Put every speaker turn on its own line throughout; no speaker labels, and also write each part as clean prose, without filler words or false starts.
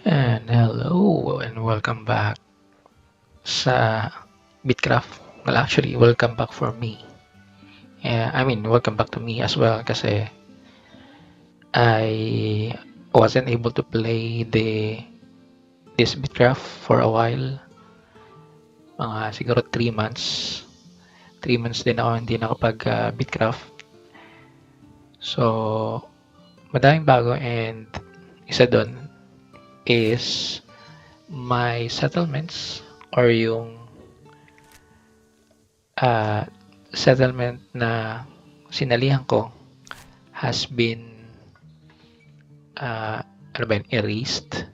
And hello and welcome back sa Bitcraft. Well, actually, welcome back for me. Yeah, I mean, welcome back to me as well kasi I wasn't able to play this Bitcraft for a while. Mga siguro 3 months. 3 months din ako hindi nakapag Bitcraft. So, madaming bago and isa doon is my settlements or yung uh, settlement na sinalihan ko has been uh, ano ba yun, erased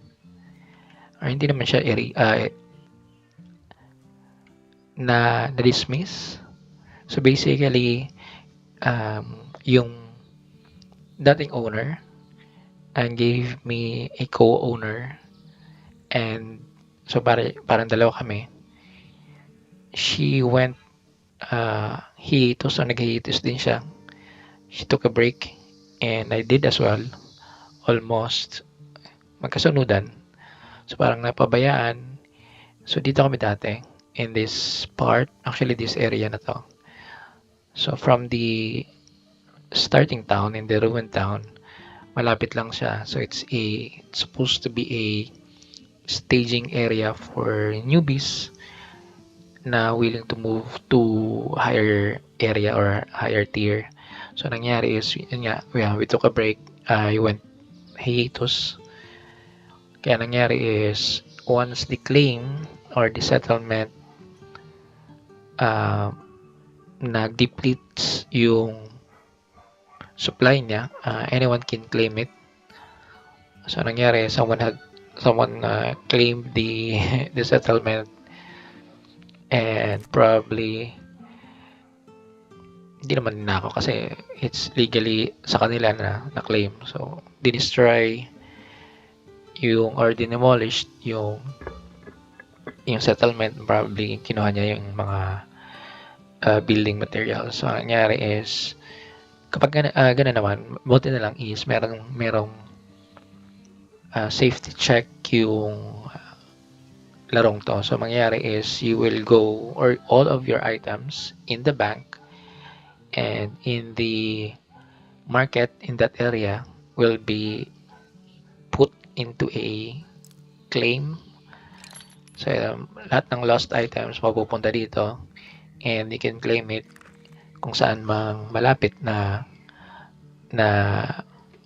or hindi naman siya na-dismiss. So basically, yung dating owner gave me a co-owner and so parang dalawa kami. She went hiatus, so nag-hiatus din siya. She took a break and I did as well. Almost magkasunudan. So parang napabayaan. So dito kami dati in this part, actually this area na to. So from the starting town in the ruined town, malapit lang siya. So it's supposed to be a staging area for newbies na willing to move to higher area or higher tier. So nangyari is, yun nga, we took a break. I went hiatus. Kaya nangyari is, once the claim or the settlement uh, nag-depletes yung supply niya, anyone can claim it. So nangyari, someone claimed the the settlement and probably hindi naman na ako kasi it's legally sa kanila na claim. So dinestroy yung or dinemolished yung settlement, probably kinuha niya yung mga building materials. So ang nangyari is kapag gano'n naman, buti na lang is merong safety check yung larong to. So mangyayari is you will go or all of your items in the bank and in the market in that area will be put into a claim. So lahat ng lost items mapupunta dito and you can claim it kung saan mang malapit na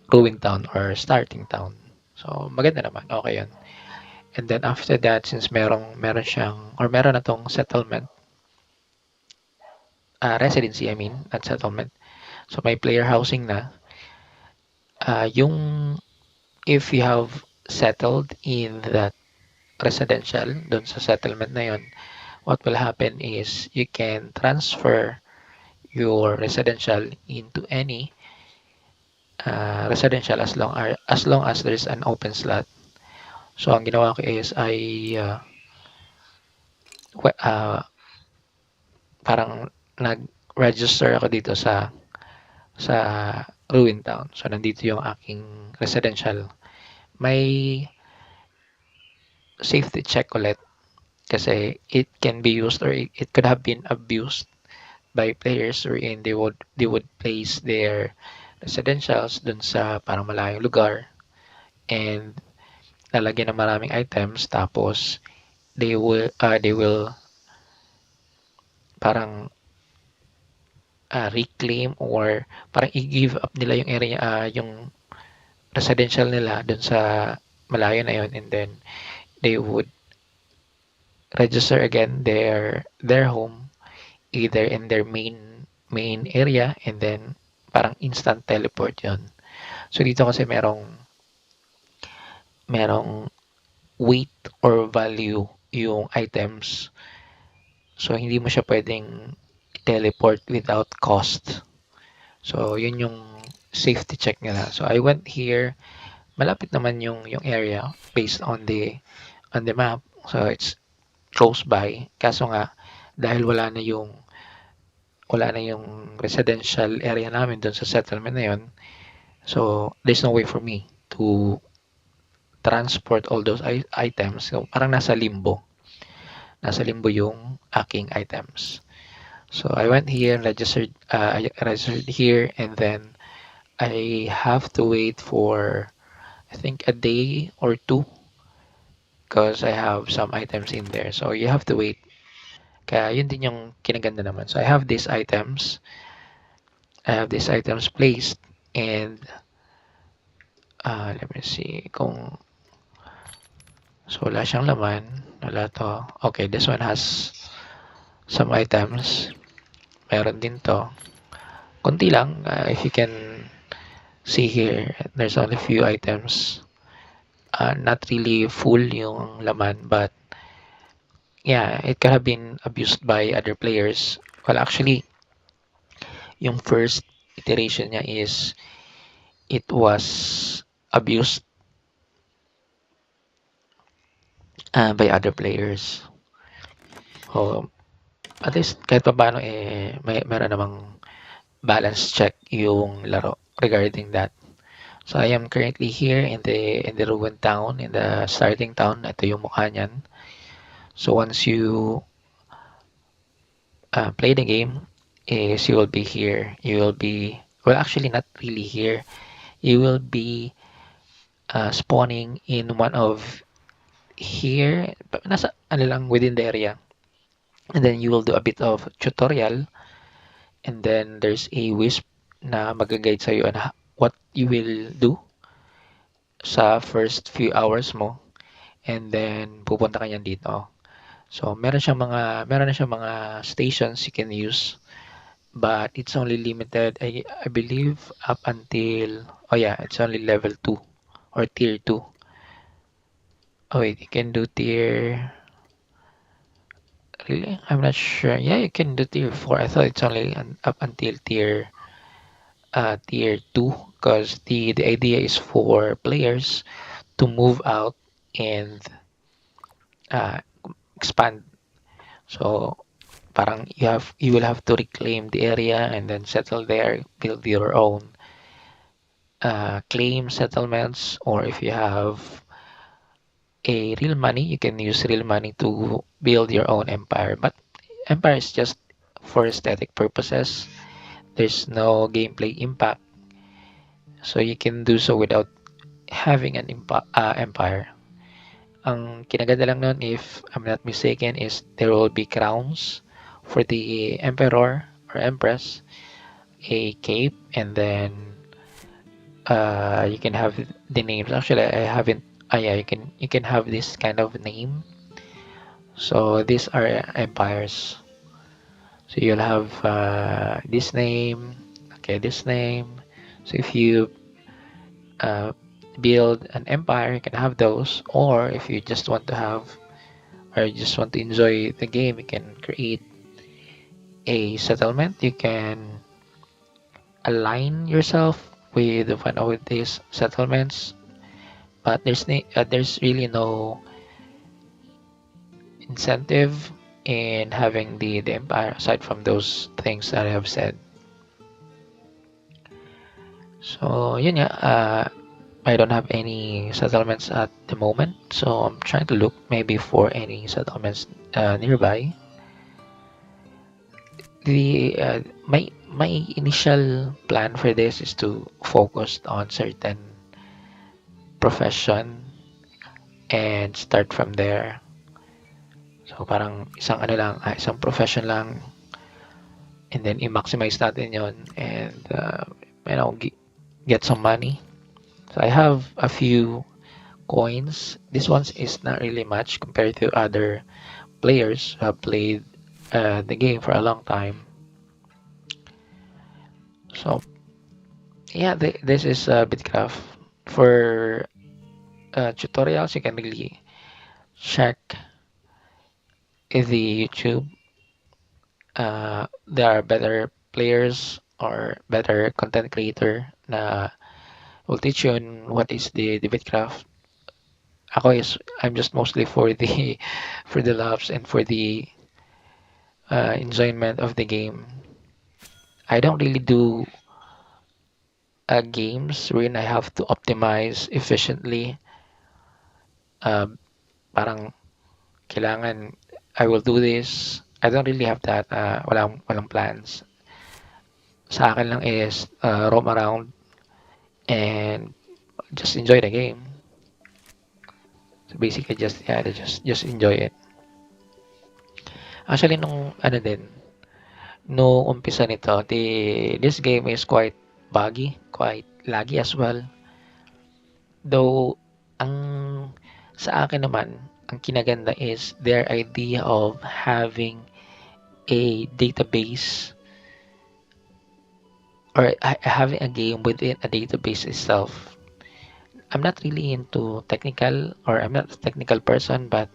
ruined town or starting town. So maganda naman, okay yun. And then after that, since meron siyang or meron na tong settlement, residency I mean, not settlement. So may player housing na. Yung if you have settled in that residential dun sa settlement na yon, what will happen is you can transfer your residential into any residential as long as there's an open slot. So ang ginawa ko is uh, parang nag-register ako dito sa Ruin Town. So nandito yung aking residential. May safety check ulit kasi it can be used or it could have been abused by players wherein they would place their residentials dun sa parang malayong lugar and lalagyan ng maraming items tapos they will parang reclaim or parang i-give up nila yung area yung residential nila dun sa malayo na yun and then they would register again their home either in their main area and then parang instant teleport yon. So dito kasi merong weight or value yung items. So hindi mo siya pwedeng teleport without cost. So yun yung safety check nila. So I went here, malapit naman yung area based on the map. So it's close by. Kaso nga dahil wala na yung residential area namin doon sa settlement na yon. So there's no way for me to transport all those items. So, parang nasa limbo. Nasa limbo yung aking items. So I went here, I registered here, and then I have to wait for I think a day or two because I have some items in there. So you have to wait. Kaya yun din yung kinaganda naman. So I have these items placed, and let me see kung so wala siyang laman. Wala to. Okay, this one has some items. Meron din to. Konti lang. If you can see here, there's only few items. Not really full yung laman, but yeah, it could have been abused by other players. Well, actually, yung first iteration niya is it was abused by other players. So, at least kahit pa paano meron namang balance check yung laro regarding that. So I am currently here in the ruined town, in the starting town. Ito yung mukha niyan. So once you play the game, is you will be here. You will be well, actually not really here. You will be spawning in one of here, nasa ano lang within the area, and then you will do a bit of tutorial, and then there's a wisp na mag-guide sa'yo on what you will do sa first few hours mo, and then pupunta ka niyan dito. So meron na siyang mga stations you can use, but it's only limited, I believe, up until, oh yeah, it's only level 2 or tier 2. Oh wait, you can do tier, really? I'm not sure. Yeah, you can do tier 4. I thought it's only up until tier 2, because the idea is for players to move out and uh, expand. So parang you will have to reclaim the area and then settle there, build your own claim settlements, or if you have a real money, you can use real money to build your own empire. But empire is just for aesthetic purposes. There's no gameplay impact, so you can do so without having an empire. Ang kinaganda lang nun, if I'm not mistaken, is there will be crowns for the emperor or empress, a cape, and then you can have the names. Actually, I haven't. Yeah, you can have this kind of name. So these are empires. So you'll have this name. Okay, this name. So if you uh, build an empire, you can have those. Or if you just want to have, or you just want to enjoy the game, you can create a settlement. You can align yourself with one of these settlements, but there's really no incentive in having the empire aside from those things that I have said. So yun nga, I don't have any settlements at the moment, so I'm trying to look maybe for any settlements nearby. The my initial plan for this is to focus on certain profession and start from there. So parang isang profession lang, and then i-maximize natin yon, and you know, get some money. So I have a few coins. This one is not really much compared to other players who have played the game for a long time. So yeah, this is Bitcraft. For tutorials, you can really check the YouTube. There are better players or better content creator na will teach you on what is the Bitcraft. I'm just mostly for the for the laughs and for the enjoyment of the game. I don't really do games wherein I have to optimize efficiently. uh, parang kailangan I will do this. I don't really have that. Walang plans. Sa akin lang is roam around and just enjoy the game. So basically just yeah, just enjoy it. Actually nung ano din, nung umpisa nito, this game is quite buggy, quite laggy as well. Though ang sa akin naman, ang kinaganda is their idea of having a database or having a game within a database itself. I'm not really into technical or I'm not a technical person, but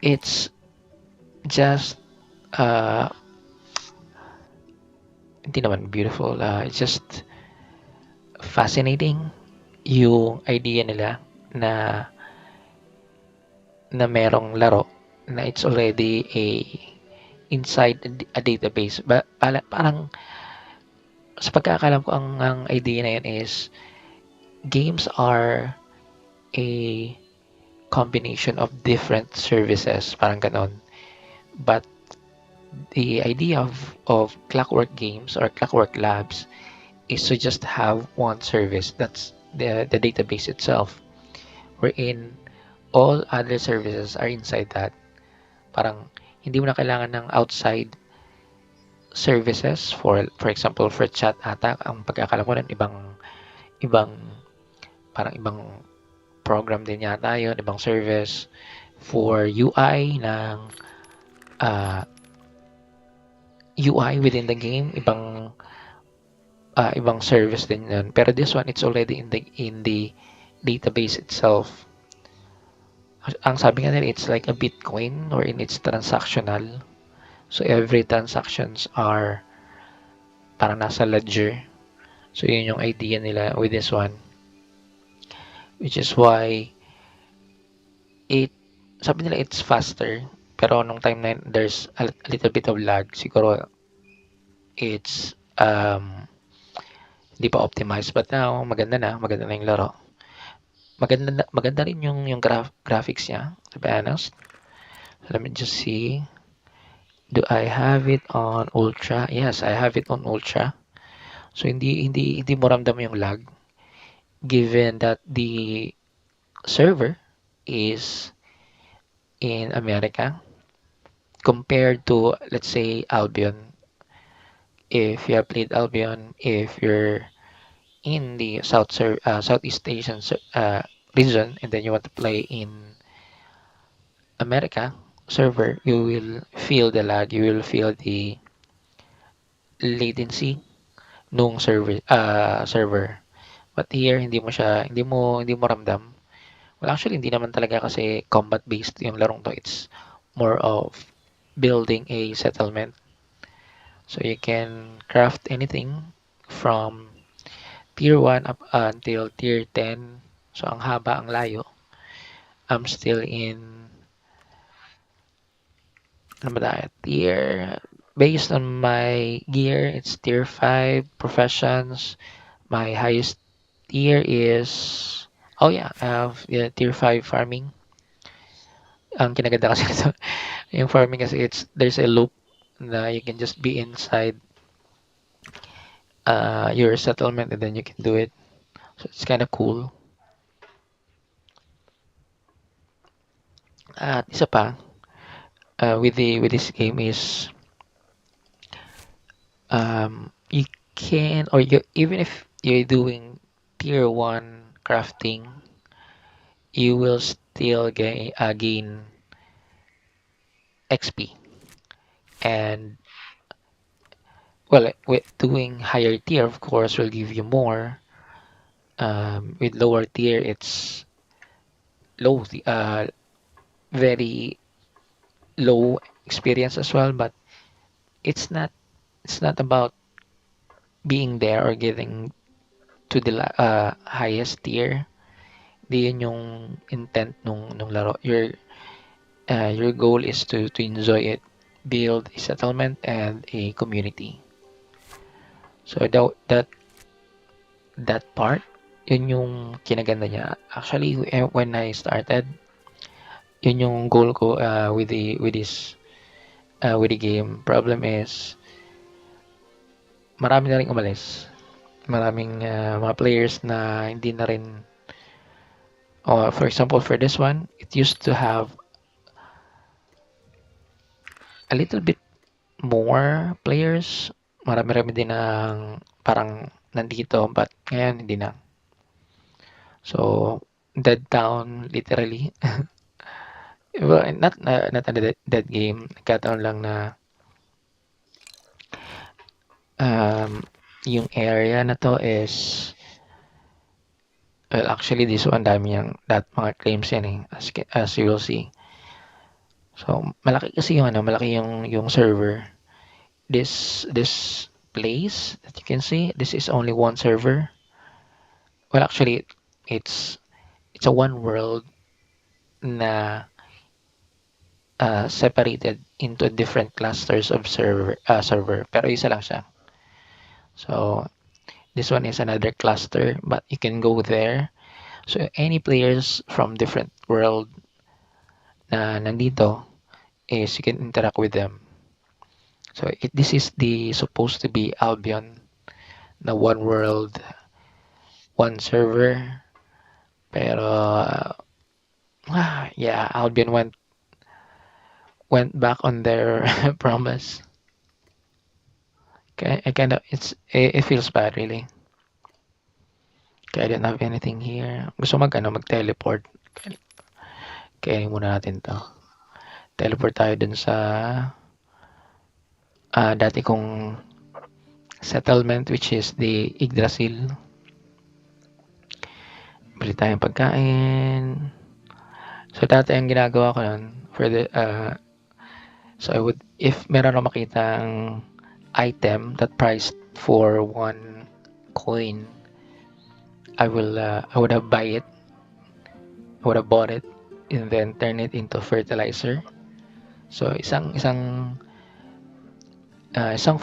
it's just uh hindi naman beautiful. It's just fascinating yung idea nila na na merong laro na it's already a inside a database. Parang sa pagkakalam ko ang idea na yun is games are a combination of different services, parang ganon. But the idea of Clockwork Games or Clockwork Labs is to just have one service. That's the database itself, wherein all other services are inside that. Parang hindi mo na kailangan ng outside services for example for chat ata ang pagkakala ko ng ibang parang ibang program din yata yon, ibang service for UI ng uh, UI within the game, ibang service din yun. Pero this one, it's already in the database itself. Ang sabi nga nila, it's like a Bitcoin or in it's transactional. So every transactions are parang nasa ledger. So yun yung idea nila with this one. Which is why it sabi nila it's faster. Pero nung time na yun, there's a little bit of lag. Siguro it's hindi pa optimized. But now, maganda na yung laro. Maganda rin yung graphics niya, to be honest. Let me just see. Do I have it on ultra? Yes, I have it on ultra. So hindi mo ramdam yung lag given that the server is in America compared to let's say Albion. If you have played Albion, if you're in the Southeast Asian region and then you want to play in America server, you will feel the lag, you will feel the latency nung server. But here hindi mo ramdam. Well, actually hindi naman talaga kasi combat based yung larong to. It's more of building a settlement. So you can craft anything from tier 1 up until tier 10. So ang haba, ang layo. I'm still in ano ba tayo? Based on my gear, it's tier 5 professions. My highest tier is oh yeah, I have tier 5 farming. Ang kinaganda kasi nito, yung farming kasi there's a loop na you can just be inside your settlement and then you can do it. So it's kind of cool. At isa pa, with this game is you can or you even if you're doing tier 1 crafting, you will still gain XP. And well, with doing higher tier, of course, will give you more. With lower tier, it's low, very low experience as well. But it's not, it's not about being there or getting to the highest tier. Di yun yung intent nung laro. Your goal is to enjoy it, build a settlement and a community. So that part Yun yung kinaganda niya. Actually, when I started, yun yung goal ko with the game. Problem is, marami na rin umalis. Maraming mga players na hindi na rin, for example, for this one, it used to have a little bit more players. Marami-rami din ng parang nandito, but ngayon hindi na. So, dead town, literally. Well, not a dead game. Nagkataon lang na um, yung area na to is, well, actually, this one, dami yung, mga claims yan eh, as you will see. So, malaki kasi yung malaki yung server. This place that you can see, this is only one server. Well, actually, it's it's a one world na separated into different clusters of server, pero isa lang siya. So, this one is another cluster, but you can go there. So, any players from different world na nandito is you can interact with them. So, this is the supposed to be Albion, na one world, one server. Pero, yeah, Albion went back on their promise. I kind of it feels bad really. Kaya I don't have anything here. Gusto mag-teleport. Kaya muna natin to. Teleport tayo dun sa dati kong settlement, which is the Yggdrasil. Bili tayong pagkain. So dati ang ginagawa ko nun for the so I would, if meron akong makitang item that priced for 1 coin, I would have buy it. I would have bought it and then turn it into fertilizer. So isang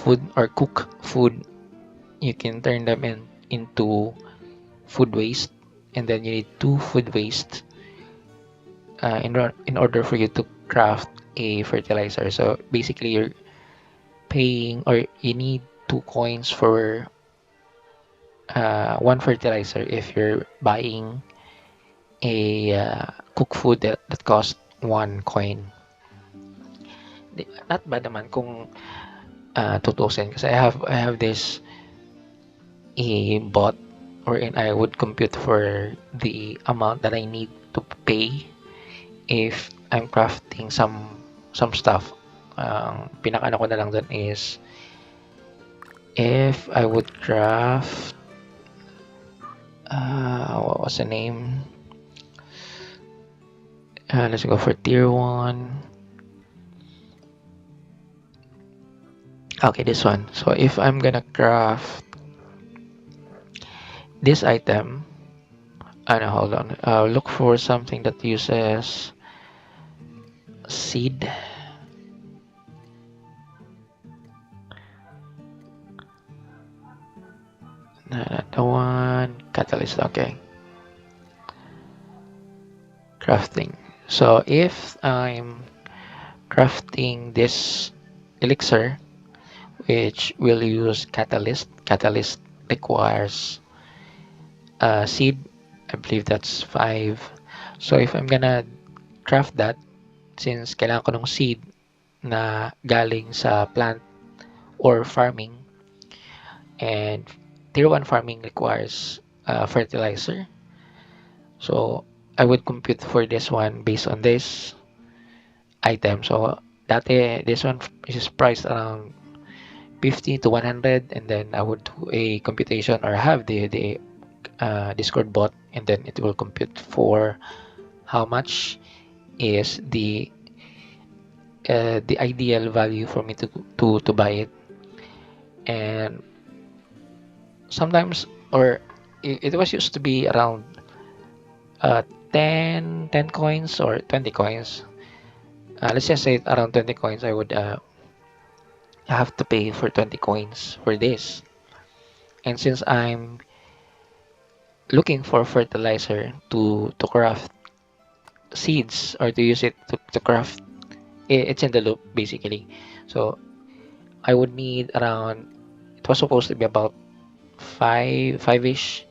food or cook food, you can turn them into food waste, and then you need 2 food waste in order for you to craft a fertilizer. So basically, you're paying, or you need 2 coins for one fertilizer if you're buying a cook food that costs 1 coin. Not bad naman kung tutusin, kasi I have this a bot wherein I would compute for the amount that I need to pay if I'm crafting some stuff. Pinakaano ko na lang dun is if I would craft what was the name? Let's go for tier 1. Okay, this one. So if I'm gonna craft this item, hold on. Look for something that uses seed. Not the one. Catalyst. Okay. Crafting. So if I'm crafting this elixir, which will use catalyst requires seed. I believe that's 5. So if I'm gonna craft that, since kailangan ko ng seed na galing sa plant or farming, and tier 1 farming requires fertilizer, so I would compute for this one based on this item. So dati this one is priced around 50 to 100, and then I would do a computation or have the Discord bot, and then it will compute for how much is the ideal value for me to buy it. And sometimes, or it was used to be around 10 coins or 20 coins. Let's just say around 20 coins. I would have to pay for 20 coins for this. And since I'm looking for fertilizer to craft seeds or to use it to craft. It's in the loop basically. So I would need around. It was supposed to be about five-ish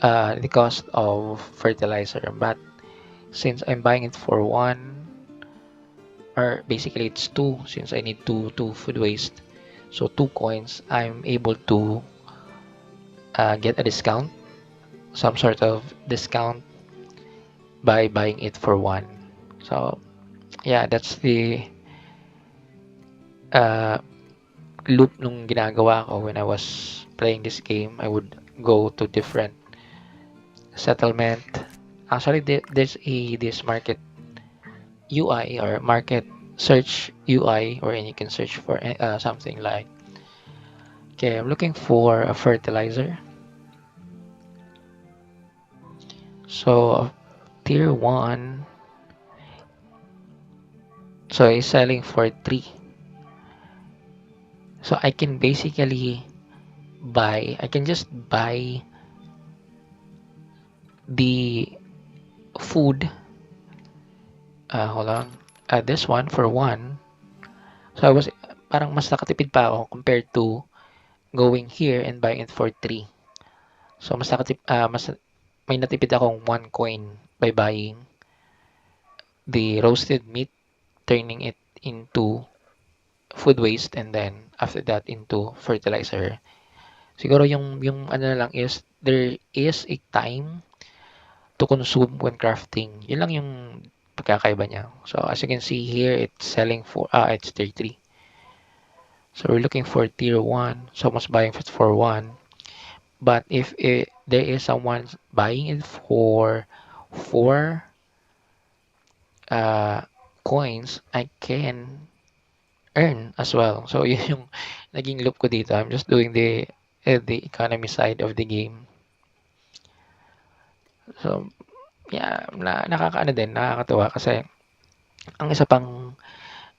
the cost of fertilizer, but since I'm buying it for one, or basically it's two, since I need two food waste, so 2 coins, I'm able to get a discount, some sort of discount by buying it for one. So yeah, that's the uh, loop nung ginagawa ko when I was playing this game. I would go to different settlement. Actually, there's a this market UI or market search UI wherein you can search for something like, okay, I'm looking for a fertilizer. So tier 1, so it's selling for 3. So I can basically I can just buy the food. Hold on. This one for 1. So I was parang mas nakatipid pa ako compared to going here and buying it for 3. So mas may natipid akong 1 coin by buying the roasted meat, turning it into food waste, and then after that into fertilizer. Siguro yung ano na lang is there is a time to consume when crafting. Yun lang yung pagkakaiba niya. So as you can see here, it's selling for it's tier 3. So we're looking for tier 1. Someone's buying it for 1. But if there is someone buying it for 4 uh, coins, I can earn as well. So yun yung naging loop ko dito. I'm just doing the economy side of the game. So yeah, nakakaano din, nakakatuwa kasi ang isa pang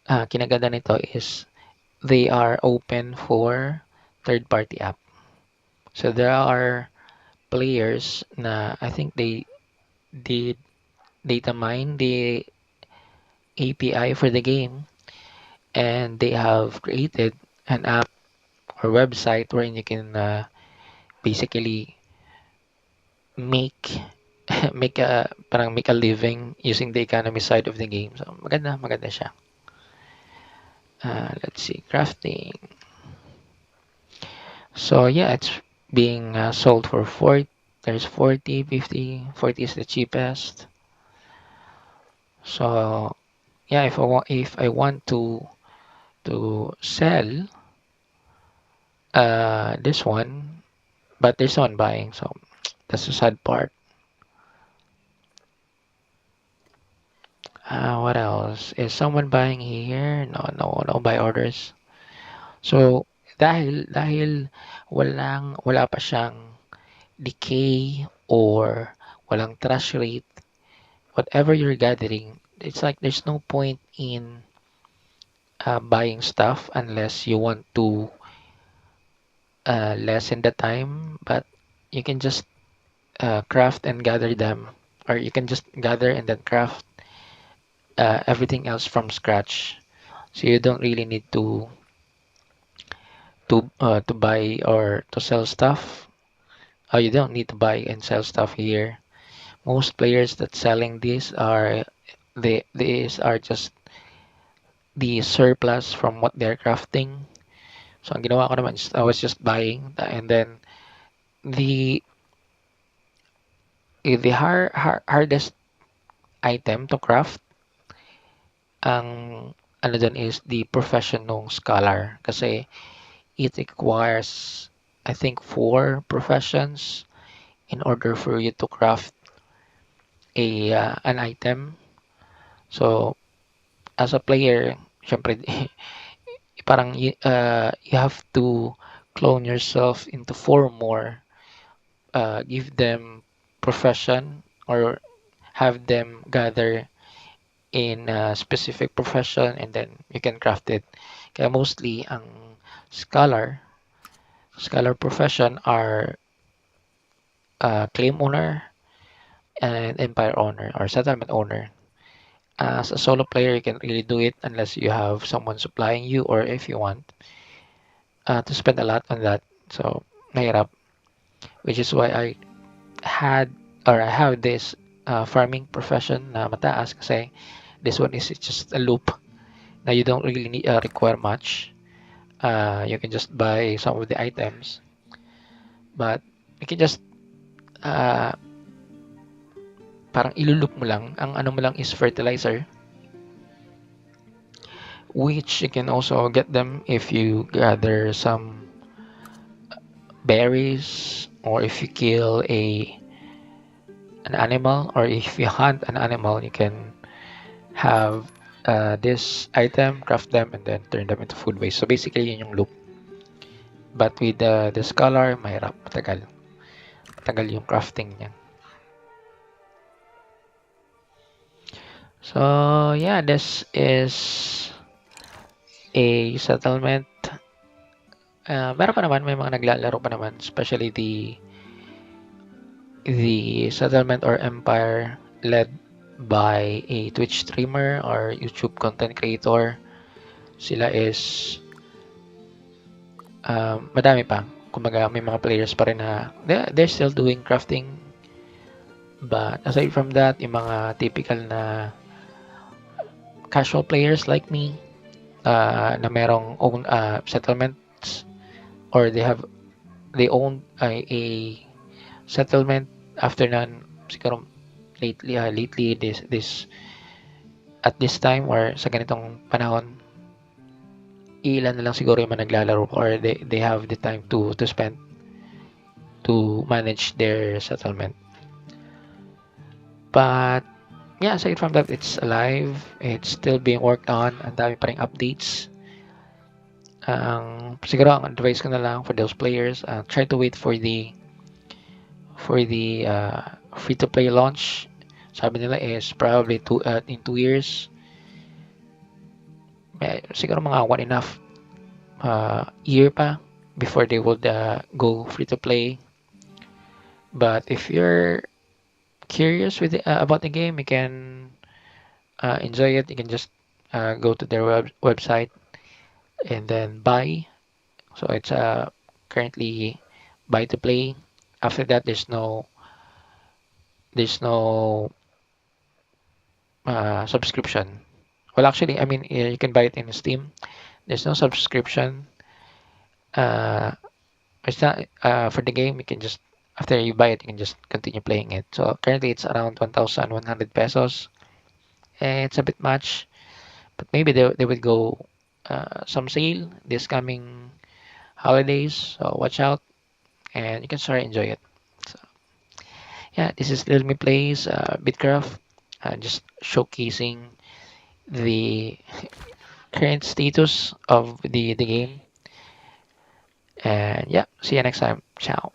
kinaganda nito is they are open for third party app. So there are players na I think they did data mine the API for the game, and they have created an app or website wherein you can basically make make a living using the economy side of the game. So maganda siya. Let's see, crafting. So yeah, it's being sold for 40. There's 40, 50. 40 is the cheapest. So yeah, if I want to sell this one, but there's no one buying, so that's the sad part. What else? Is someone buying here? No buy orders. So dahil wala pa siyang decay or walang trash rate, whatever you're gathering, it's like there's no point in buying stuff unless you want to lessen the time, but you can just craft and gather them, or you can just gather and then craft everything else from scratch. So you don't really need to buy or to sell stuff. You don't need to buy and sell stuff here. Most players that selling these are just the surplus from what they're crafting. So ang ginawa ko naman is I was just buying and then the hardest item to craft ang ano dun is the profession ng scholar kasi it requires I think 4 professions in order for you to craft a an item. So as a player, syempre parang you have to clone yourself into 4 more, give them profession or have them gather in a specific profession and then you can craft it. Kaya mostly ang scholar profession are claim owner and empire owner or settlement owner. As a solo player, you can really do it unless you have someone supplying you or if you want to spend a lot on that. So, mahirap. Which is why had I have this farming profession na mataas kasi this one is just a loop na you don't really require much. You can just buy some of the items, but you can just uh, parang ilulup mo lang. Ang ano mo lang is fertilizer, which you can also get them if you gather some berries or if you kill a an animal or if you hunt an animal, you can have this item, craft them, and then turn them into food waste. So basically, yun yung loop. But with the scholar, mahirap, matagal. Matagal yung crafting niya. So yeah, this is a settlement. Meron pa naman, may mga naglalaro pa naman, especially the settlement or empire led by a Twitch streamer or YouTube content creator. Sila is madami pa. Kumbaga, may mga players pa rin na they're still doing crafting. But aside from that, yung mga typical na casual players like me na merong own settlements or they own a settlement after nan siguro lately this at this time or sa ganitong panahon ilan na lang siguro yung mga naglalaro or they have the time to spend to manage their settlement. But yeah, aside from that, it's alive. It's still being worked on. Ang dami pa ring updates. Siguro ang advice ko na lang for those players, try to wait for the free-to-play launch. Sabi nila is probably in 2 years. Siguro mga 1.5 year pa before they would go free-to-play. But if you're curious about the game, you can enjoy it. You can just go to their website and then buy. So it's currently buy to play. After that, there's no subscription. Well, actually, I mean, you can buy it in Steam. There's no subscription. Uh, it's not for the game. You can just after you buy it, you can just continue playing it. So currently, it's around 1,100 pesos. It's a bit much, but maybe they would go some sale this coming holidays. So watch out, and you can start enjoy it. So yeah, this is Little Me Plays Bitcraft, just showcasing the current status of the game. And yeah, see you next time. Ciao.